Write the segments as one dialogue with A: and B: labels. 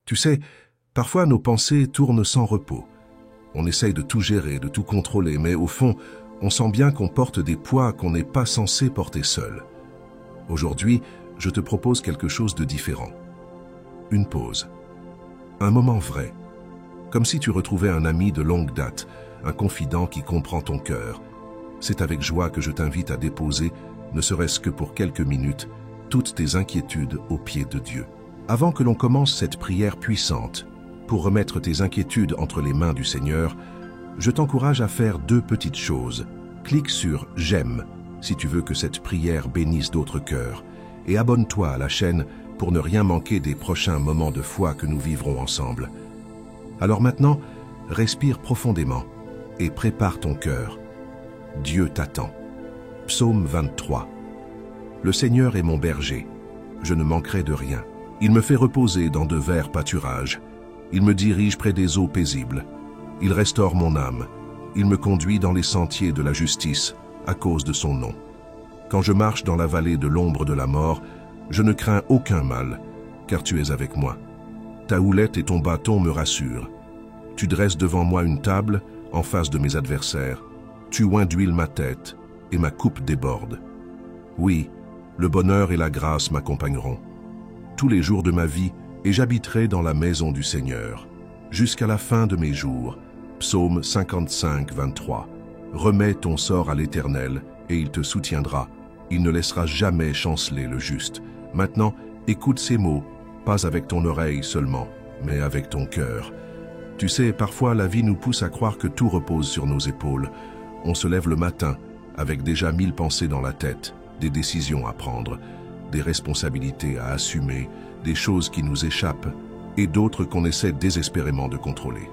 A: Tu sais, parfois nos pensées tournent sans repos. On essaye de tout gérer, de tout contrôler, mais au fond, on sent bien qu'on porte des poids qu'on n'est pas censé porter seul. Aujourd'hui, je te propose quelque chose de différent. Une pause. Un moment vrai. Comme si tu retrouvais un ami de longue date, un confident qui comprend ton cœur. C'est avec joie que je t'invite à déposer, ne serait-ce que pour quelques minutes, toutes tes inquiétudes aux pieds de Dieu. Avant que l'on commence cette prière puissante, pour remettre tes inquiétudes entre les mains du Seigneur, je t'encourage à faire 2 petites choses. Clique sur « J'aime » si tu veux que cette prière bénisse d'autres cœurs, et abonne-toi à la chaîne pour ne rien manquer des prochains moments de foi que nous vivrons ensemble. Alors maintenant, respire profondément et prépare ton cœur. Dieu t'attend. Psaume 23. Le Seigneur est mon berger. Je ne manquerai de rien. Il me fait reposer dans de verts pâturages. Il me dirige près des eaux paisibles. Il restaure mon âme. Il me conduit dans les sentiers de la justice à cause de son nom. Quand je marche dans la vallée de l'ombre de la mort, je ne crains aucun mal, car tu es avec moi. Ta houlette et ton bâton me rassurent. Tu dresses devant moi une table en face de mes adversaires. Tu oins d'huile ma tête et ma coupe déborde. Oui, le bonheur et la grâce m'accompagneront tous les jours de ma vie, et j'habiterai dans la maison du Seigneur jusqu'à la fin de mes jours. Psaume 55, 23. Remets ton sort à l'Éternel et il te soutiendra. Il ne laissera jamais chanceler le juste. Maintenant, écoute ces mots, pas avec ton oreille seulement, mais avec ton cœur. Tu sais, parfois la vie nous pousse à croire que tout repose sur nos épaules. On se lève le matin avec déjà 1000 pensées dans la tête, des décisions à prendre, des responsabilités à assumer, des choses qui nous échappent et d'autres qu'on essaie désespérément de contrôler.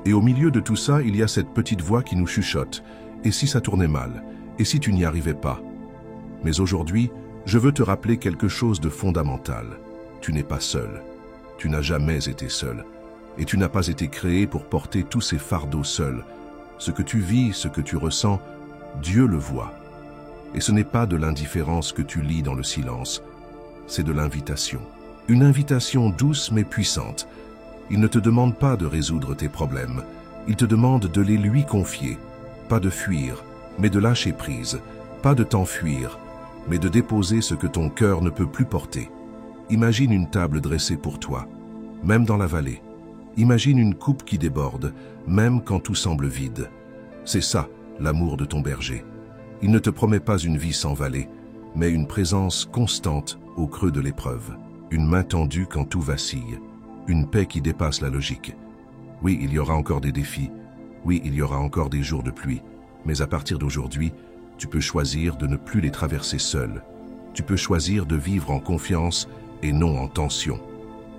A: Et au milieu de tout ça, il y a cette petite voix qui nous chuchote. Et si ça tournait mal? Et si tu n'y arrivais pas? Mais aujourd'hui, je veux te rappeler quelque chose de fondamental. Tu n'es pas seul. Tu n'as jamais été seul. Et tu n'as pas été créé pour porter tous ces fardeaux seul. Ce que tu vis, ce que tu ressens, Dieu le voit. Et ce n'est pas de l'indifférence que tu lis dans le silence. C'est de l'invitation. Une invitation douce mais puissante. Il ne te demande pas de résoudre tes problèmes. Il te demande de les lui confier. Pas de fuir, mais de lâcher prise. Pas de t'enfuir, mais de déposer ce que ton cœur ne peut plus porter. Imagine une table dressée pour toi, même dans la vallée. Imagine une coupe qui déborde, même quand tout semble vide. C'est ça, l'amour de ton berger. Il ne te promet pas une vie sans vallée, mais une présence constante au creux de l'épreuve. Une main tendue quand tout vacille. Une paix qui dépasse la logique. Oui, il y aura encore des défis. Oui, il y aura encore des jours de pluie. Mais à partir d'aujourd'hui, tu peux choisir de ne plus les traverser seul. Tu peux choisir de vivre en confiance et non en tension.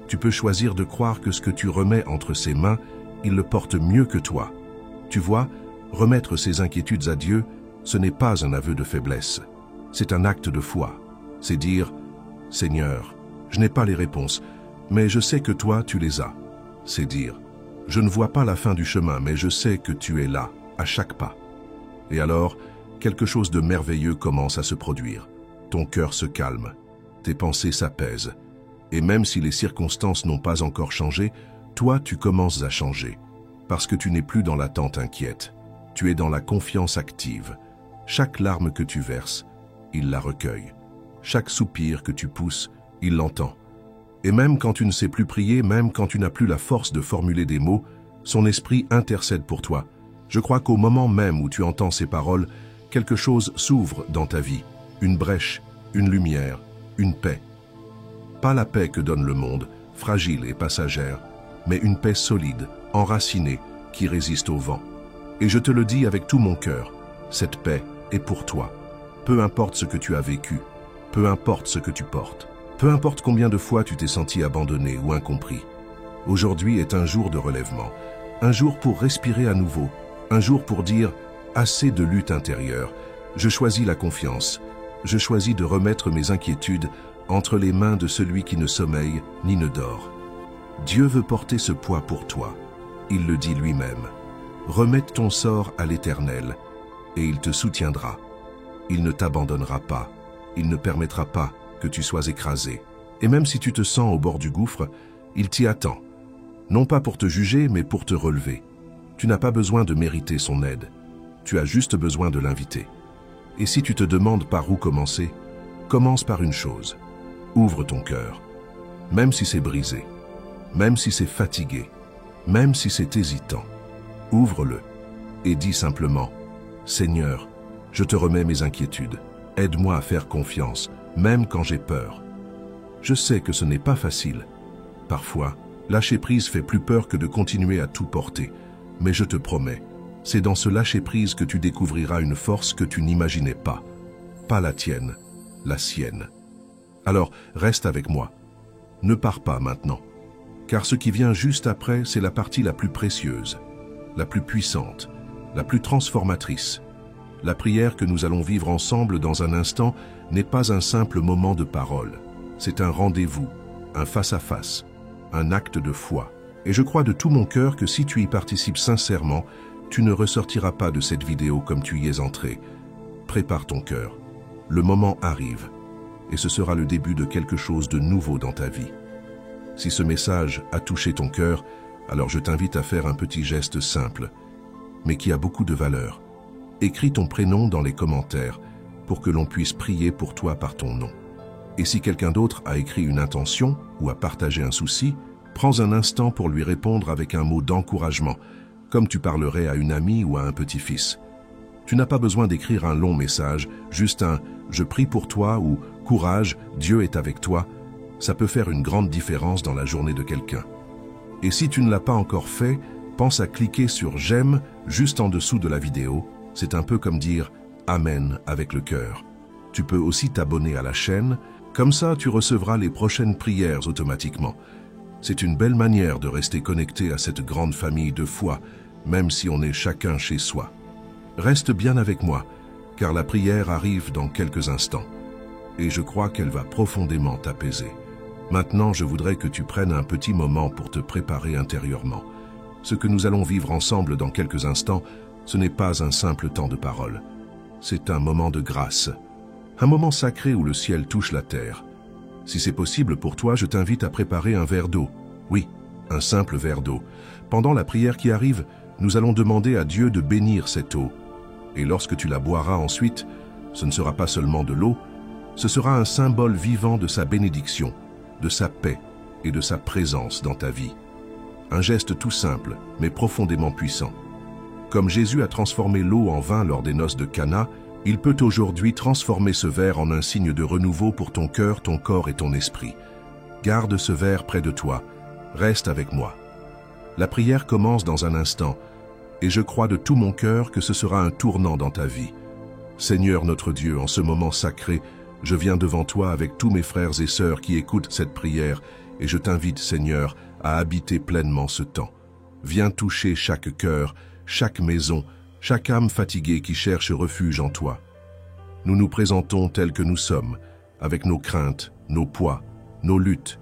A: Tu peux choisir de croire que ce que tu remets entre ses mains, il le porte mieux que toi. Tu vois, remettre ses inquiétudes à Dieu, ce n'est pas un aveu de faiblesse. C'est un acte de foi. C'est dire « Seigneur, je n'ai pas les réponses, mais je sais que toi, tu les as. » C'est dire « Je ne vois pas la fin du chemin, mais je sais que tu es là, à chaque pas. » Et alors, quelque chose de merveilleux commence à se produire. Ton cœur se calme, tes pensées s'apaisent. Et même si les circonstances n'ont pas encore changé, toi, tu commences à changer. Parce que tu n'es plus dans l'attente inquiète. Tu es dans la confiance active. Chaque larme que tu verses, il la recueille. Chaque soupir que tu pousses, il l'entend. Et même quand tu ne sais plus prier, même quand tu n'as plus la force de formuler des mots, son esprit intercède pour toi. Je crois qu'au moment même où tu entends ces paroles, quelque chose s'ouvre dans ta vie. Une brèche, une lumière, une paix. Pas la paix que donne le monde, fragile et passagère, mais une paix solide, enracinée, qui résiste au vent. Et je te le dis avec tout mon cœur, cette paix est pour toi. Peu importe ce que tu as vécu, peu importe ce que tu portes, peu importe combien de fois tu t'es senti abandonné ou incompris. Aujourd'hui est un jour de relèvement, un jour pour respirer à nouveau, un jour pour dire « assez de lutte intérieure, je choisis la confiance, je choisis de remettre mes inquiétudes entre les mains de celui qui ne sommeille ni ne dort. » Dieu veut porter ce poids pour toi. Il le dit lui-même. Remets ton sort à l'Éternel et il te soutiendra. Il ne t'abandonnera pas. Il ne permettra pas que tu sois écrasé. Et même si tu te sens au bord du gouffre, il t'y attend, non pas pour te juger, mais pour te relever. Tu n'as pas besoin de mériter son aide. Tu as juste besoin de l'inviter. Et si tu te demandes par où commencer, commence par une chose. Ouvre ton cœur. Même si c'est brisé, même si c'est fatigué, même si c'est hésitant, ouvre-le et dis simplement « Seigneur, je te remets mes inquiétudes. Aide-moi à faire confiance, même quand j'ai peur. » Je sais que ce n'est pas facile. Parfois, lâcher prise fait plus peur que de continuer à tout porter. Mais je te promets, c'est dans ce lâcher-prise que tu découvriras une force que tu n'imaginais pas. Pas la tienne, la sienne. Alors, reste avec moi. Ne pars pas maintenant. Car ce qui vient juste après, c'est la partie la plus précieuse, la plus puissante, la plus transformatrice. La prière que nous allons vivre ensemble dans un instant n'est pas un simple moment de parole. C'est un rendez-vous, un face-à-face, un acte de foi. Et je crois de tout mon cœur que si tu y participes sincèrement, tu ne ressortiras pas de cette vidéo comme tu y es entré. Prépare ton cœur. Le moment arrive, et ce sera le début de quelque chose de nouveau dans ta vie. Si ce message a touché ton cœur, alors je t'invite à faire un petit geste simple, mais qui a beaucoup de valeur. Écris ton prénom dans les commentaires pour que l'on puisse prier pour toi par ton nom. Et si quelqu'un d'autre a écrit une intention ou a partagé un souci, prends un instant pour lui répondre avec un mot d'encouragement, comme tu parlerais à une amie ou à un petit-fils. Tu n'as pas besoin d'écrire un long message, juste un « je prie pour toi » ou « courage, Dieu est avec toi ». Ça peut faire une grande différence dans la journée de quelqu'un. Et si tu ne l'as pas encore fait, pense à cliquer sur « j'aime » juste en dessous de la vidéo. C'est un peu comme dire « Amen » avec le cœur. Tu peux aussi t'abonner à la chaîne, comme ça tu recevras les prochaines prières automatiquement. C'est une belle manière de rester connecté à cette grande famille de foi, même si on est chacun chez soi. Reste bien avec moi, car la prière arrive dans quelques instants. Et je crois qu'elle va profondément t'apaiser. Maintenant, je voudrais que tu prennes un petit moment pour te préparer intérieurement. Ce que nous allons vivre ensemble dans quelques instants, ce n'est pas un simple temps de parole. C'est un moment de grâce. Un moment sacré où le ciel touche la terre. Si c'est possible pour toi, je t'invite à préparer un verre d'eau. Oui, un simple verre d'eau. Pendant la prière qui arrive, nous allons demander à Dieu de bénir cette eau. Et lorsque tu la boiras ensuite, ce ne sera pas seulement de l'eau, ce sera un symbole vivant de sa bénédiction, de sa paix et de sa présence dans ta vie. Un geste tout simple, mais profondément puissant. Comme Jésus a transformé l'eau en vin lors des noces de Cana, il peut aujourd'hui transformer ce verre en un signe de renouveau pour ton cœur, ton corps et ton esprit. Garde ce verre près de toi. Reste avec moi. La prière commence dans un instant, et je crois de tout mon cœur que ce sera un tournant dans ta vie. Seigneur notre Dieu, en ce moment sacré, je viens devant toi avec tous mes frères et sœurs qui écoutent cette prière, et je t'invite, Seigneur, à habiter pleinement ce temps. Viens toucher chaque cœur, chaque maison, chaque âme fatiguée qui cherche refuge en toi. Nous nous présentons tels que nous sommes, avec nos craintes, nos poids, nos luttes,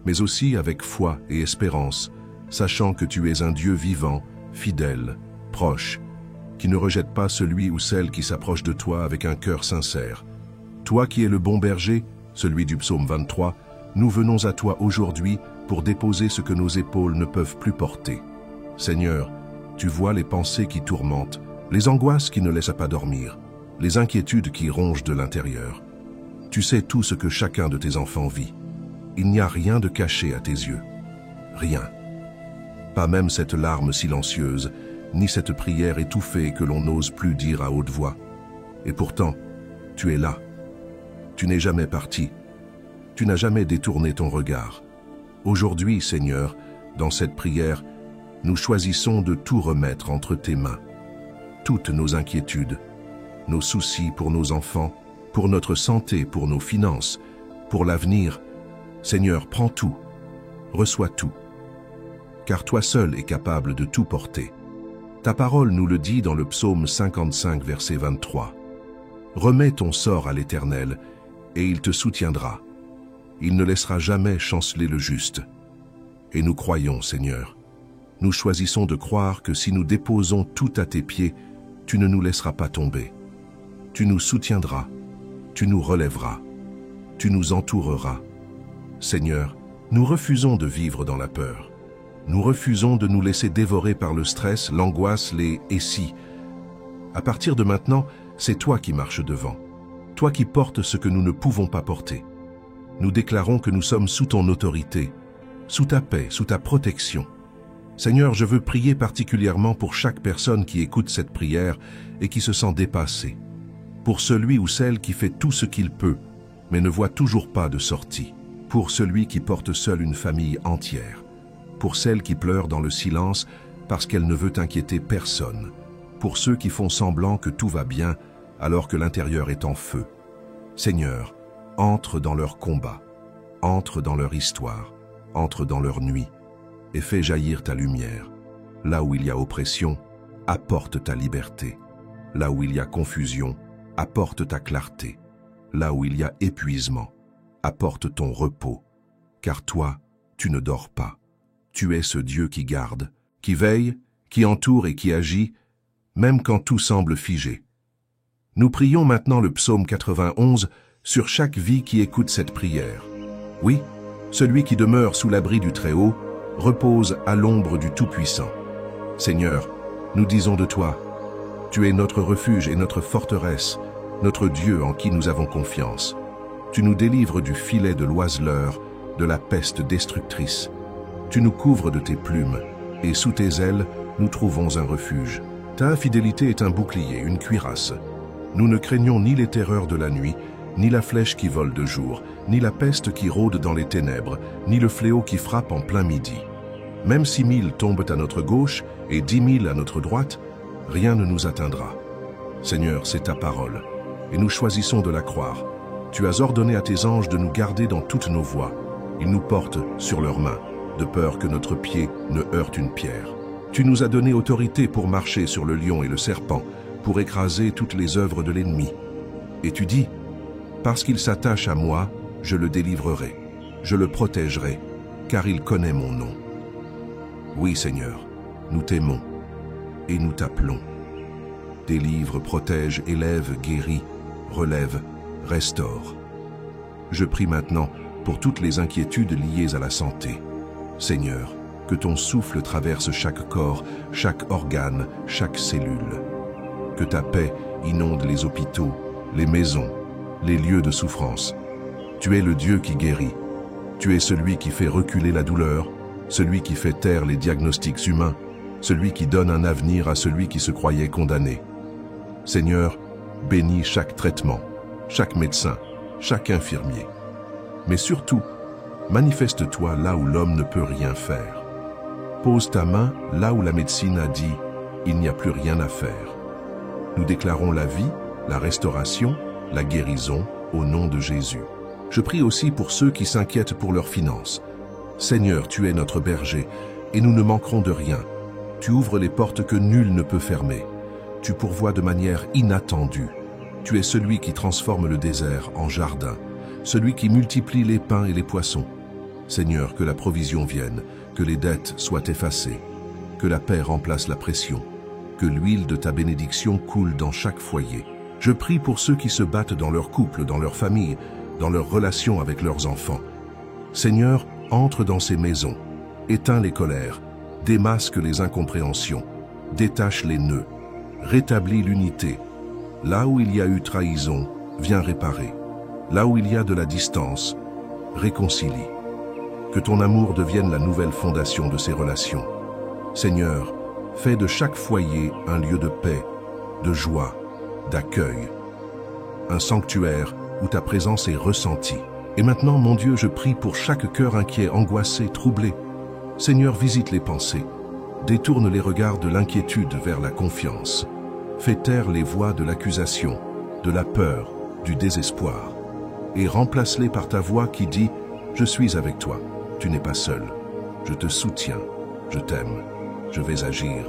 A: mais aussi avec foi et espérance, sachant que tu es un Dieu vivant, fidèle, proche, qui ne rejette pas celui ou celle qui s'approche de toi avec un cœur sincère. Toi qui es le bon berger, celui du psaume 23, nous venons à toi aujourd'hui pour déposer ce que nos épaules ne peuvent plus porter. Seigneur, tu vois les pensées qui tourmentent, les angoisses qui ne laissent pas dormir, les inquiétudes qui rongent de l'intérieur. Tu sais tout ce que chacun de tes enfants vit. Il n'y a rien de caché à tes yeux. Rien. Pas même cette larme silencieuse, ni cette prière étouffée que l'on n'ose plus dire à haute voix. Et pourtant, tu es là. Tu n'es jamais parti. Tu n'as jamais détourné ton regard. Aujourd'hui, Seigneur, dans cette prière, nous choisissons de tout remettre entre tes mains. Toutes nos inquiétudes, nos soucis pour nos enfants, pour notre santé, pour nos finances, pour l'avenir. Seigneur, prends tout, reçois tout. Car toi seul es capable de tout porter. Ta parole nous le dit dans le psaume 55, verset 23. Remets ton sort à l'Éternel, et il te soutiendra. Il ne laissera jamais chanceler le juste. Et nous croyons, Seigneur. Nous choisissons de croire que si nous déposons tout à tes pieds, tu ne nous laisseras pas tomber. Tu nous soutiendras, tu nous relèveras, tu nous entoureras. Seigneur, nous refusons de vivre dans la peur. Nous refusons de nous laisser dévorer par le stress, l'angoisse, les « et si ». À partir de maintenant, c'est toi qui marches devant, toi qui portes ce que nous ne pouvons pas porter. Nous déclarons que nous sommes sous ton autorité, sous ta paix, sous ta protection. Seigneur, je veux prier particulièrement pour chaque personne qui écoute cette prière et qui se sent dépassée. Pour celui ou celle qui fait tout ce qu'il peut, mais ne voit toujours pas de sortie. Pour celui qui porte seul une famille entière. Pour celle qui pleure dans le silence parce qu'elle ne veut inquiéter personne. Pour ceux qui font semblant que tout va bien alors que l'intérieur est en feu. Seigneur, entre dans leur combat, entre dans leur histoire, entre dans leur nuit et fais jaillir ta lumière. Là où il y a oppression, apporte ta liberté. Là où il y a confusion, apporte ta clarté. Là où il y a épuisement, apporte ton repos. Car toi, tu ne dors pas. Tu es ce Dieu qui garde, qui veille, qui entoure et qui agit, même quand tout semble figé. Nous prions maintenant le psaume 91 sur chaque vie qui écoute cette prière. Oui, celui qui demeure sous l'abri du Très-Haut repose à l'ombre du Tout-Puissant. Seigneur, nous disons de toi, tu es notre refuge et notre forteresse, notre Dieu en qui nous avons confiance. Tu nous délivres du filet de l'oiseleur, de la peste destructrice. Tu nous couvres de tes plumes, et sous tes ailes, nous trouvons un refuge. Ta infidélité est un bouclier, une cuirasse. Nous ne craignons ni les terreurs de la nuit, ni la flèche qui vole de jour, ni la peste qui rôde dans les ténèbres, ni le fléau qui frappe en plein midi. Même 6 000 tombent à notre gauche et 10 000 à notre droite, rien ne nous atteindra. Seigneur, c'est ta parole, et nous choisissons de la croire. Tu as ordonné à tes anges de nous garder dans toutes nos voies. Ils nous portent sur leurs mains, de peur que notre pied ne heurte une pierre. Tu nous as donné autorité pour marcher sur le lion et le serpent, pour écraser toutes les œuvres de l'ennemi. Et tu dis, parce qu'il s'attache à moi, je le délivrerai, je le protégerai, car il connaît mon nom. Oui, Seigneur, nous t'aimons et nous t'appelons. Délivre, protège, élève, guéris, relève, restaure. Je prie maintenant pour toutes les inquiétudes liées à la santé. Seigneur, que ton souffle traverse chaque corps, chaque organe, chaque cellule. Que ta paix inonde les hôpitaux, les maisons, les lieux de souffrance. Tu es le Dieu qui guérit. Tu es celui qui fait reculer la douleur, celui qui fait taire les diagnostics humains, celui qui donne un avenir à celui qui se croyait condamné. Seigneur, bénis chaque traitement, chaque médecin, chaque infirmier. Mais surtout, manifeste-toi là où l'homme ne peut rien faire. Pose ta main là où la médecine a dit « il n'y a plus rien à faire ». Nous déclarons la vie, la restauration, la guérison au nom de Jésus. Je prie aussi pour ceux qui s'inquiètent pour leurs finances. Seigneur, tu es notre berger et nous ne manquerons de rien. Tu ouvres les portes que nul ne peut fermer. Tu pourvois de manière inattendue. Tu es celui qui transforme le désert en jardin, celui qui multiplie les pains et les poissons. Seigneur, que la provision vienne, que les dettes soient effacées, que la paix remplace la pression, que l'huile de ta bénédiction coule dans chaque foyer. Je prie pour ceux qui se battent dans leur couple, dans leur famille, dans leurs relations avec leurs enfants. Seigneur, entre dans ces maisons, éteins les colères, démasque les incompréhensions, détache les nœuds, rétablis l'unité. Là où il y a eu trahison, viens réparer. Là où il y a de la distance, réconcilie. Que ton amour devienne la nouvelle fondation de ces relations. Seigneur, fais de chaque foyer un lieu de paix, de joie, d'accueil. Un sanctuaire où ta présence est ressentie. Et maintenant, mon Dieu, je prie pour chaque cœur inquiet, angoissé, troublé. Seigneur, visite les pensées. Détourne les regards de l'inquiétude vers la confiance. Fais taire les voix de l'accusation, de la peur, du désespoir. Et remplace-les par ta voix qui dit « Je suis avec toi, tu n'es pas seul. Je te soutiens, je t'aime, je vais agir. »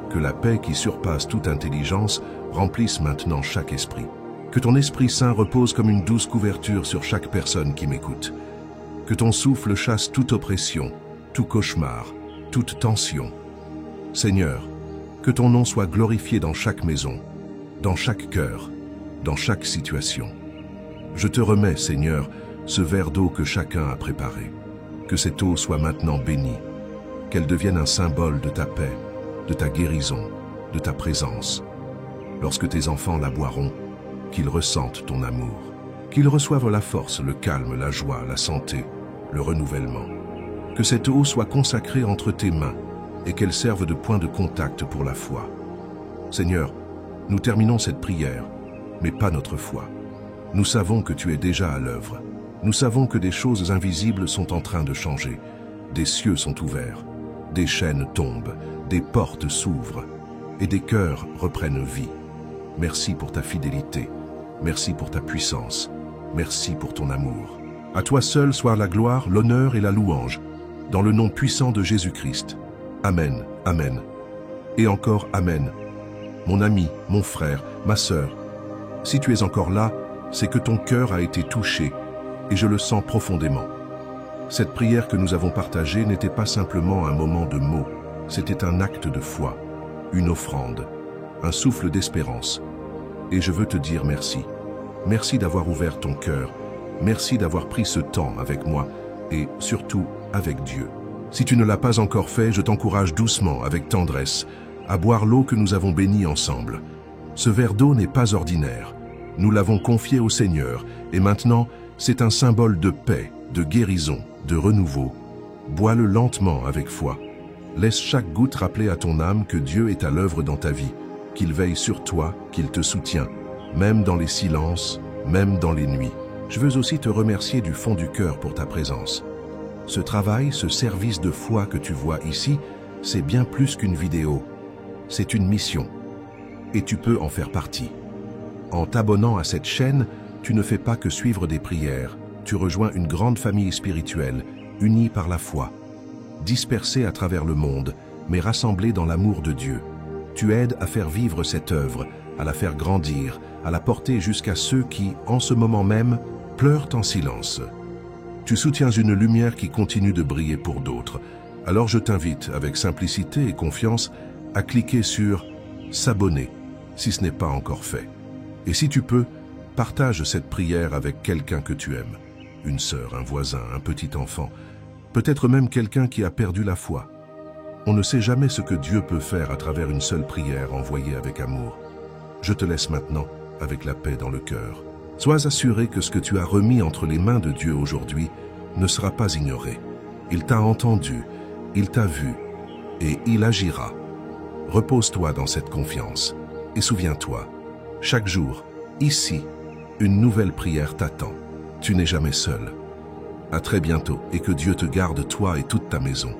A: Que la paix qui surpasse toute intelligence remplisse maintenant chaque esprit. Que ton Esprit Saint repose comme une douce couverture sur chaque personne qui m'écoute. Que ton souffle chasse toute oppression, tout cauchemar, toute tension. Seigneur, que ton nom soit glorifié dans chaque maison, dans chaque cœur, dans chaque situation. Je te remets, Seigneur, ce verre d'eau que chacun a préparé. Que cette eau soit maintenant bénie, qu'elle devienne un symbole de ta paix, de ta guérison, de ta présence. Lorsque tes enfants la boiront, qu'ils ressentent ton amour, qu'ils reçoivent la force, le calme, la joie, la santé, le renouvellement. Que cette eau soit consacrée entre tes mains et qu'elle serve de point de contact pour la foi. Seigneur, nous terminons cette prière, mais pas notre foi. Nous savons que tu es déjà à l'œuvre. Nous savons que des choses invisibles sont en train de changer. Des cieux sont ouverts, des chaînes tombent, des portes s'ouvrent et des cœurs reprennent vie. Merci pour ta fidélité, merci pour ta puissance, merci pour ton amour. À toi seul soit la gloire, l'honneur et la louange, dans le nom puissant de Jésus-Christ. Amen, Amen. Et encore Amen. Mon ami, mon frère, ma sœur, si tu es encore là, c'est que ton cœur a été touché, et je le sens profondément. Cette prière que nous avons partagée n'était pas simplement un moment de mots, c'était un acte de foi, une offrande, un souffle d'espérance. Et je veux te dire merci. Merci d'avoir ouvert ton cœur, merci d'avoir pris ce temps avec moi, et surtout avec Dieu. Si tu ne l'as pas encore fait, je t'encourage doucement, avec tendresse, à boire l'eau que nous avons bénie ensemble. Ce verre d'eau n'est pas ordinaire. Nous l'avons confié au Seigneur, et maintenant, c'est un symbole de paix, de guérison, de renouveau. Bois-le lentement avec foi. Laisse chaque goutte rappeler à ton âme que Dieu est à l'œuvre dans ta vie, qu'il veille sur toi, qu'il te soutient, même dans les silences, même dans les nuits. Je veux aussi te remercier du fond du cœur pour ta présence. Ce travail, ce service de foi que tu vois ici, c'est bien plus qu'une vidéo. C'est une mission. Et tu peux en faire partie. En t'abonnant à cette chaîne, tu ne fais pas que suivre des prières. Tu rejoins une grande famille spirituelle, unie par la foi. Dispersée à travers le monde, mais rassemblée dans l'amour de Dieu. Tu aides à faire vivre cette œuvre, à la faire grandir, à la porter jusqu'à ceux qui, en ce moment même, pleurent en silence. Tu soutiens une lumière qui continue de briller pour d'autres. Alors je t'invite, avec simplicité et confiance, à cliquer sur « S'abonner » si ce n'est pas encore fait. Et si tu peux, partage cette prière avec quelqu'un que tu aimes. Une sœur, un voisin, un petit enfant, peut-être même quelqu'un qui a perdu la foi. On ne sait jamais ce que Dieu peut faire à travers une seule prière envoyée avec amour. Je te laisse maintenant avec la paix dans le cœur. Sois assuré que ce que tu as remis entre les mains de Dieu aujourd'hui ne sera pas ignoré. Il t'a entendu, il t'a vu et il agira. Repose-toi dans cette confiance et souviens-toi, chaque jour, ici, une nouvelle prière t'attend. Tu n'es jamais seul. À très bientôt et que Dieu te garde toi et toute ta maison.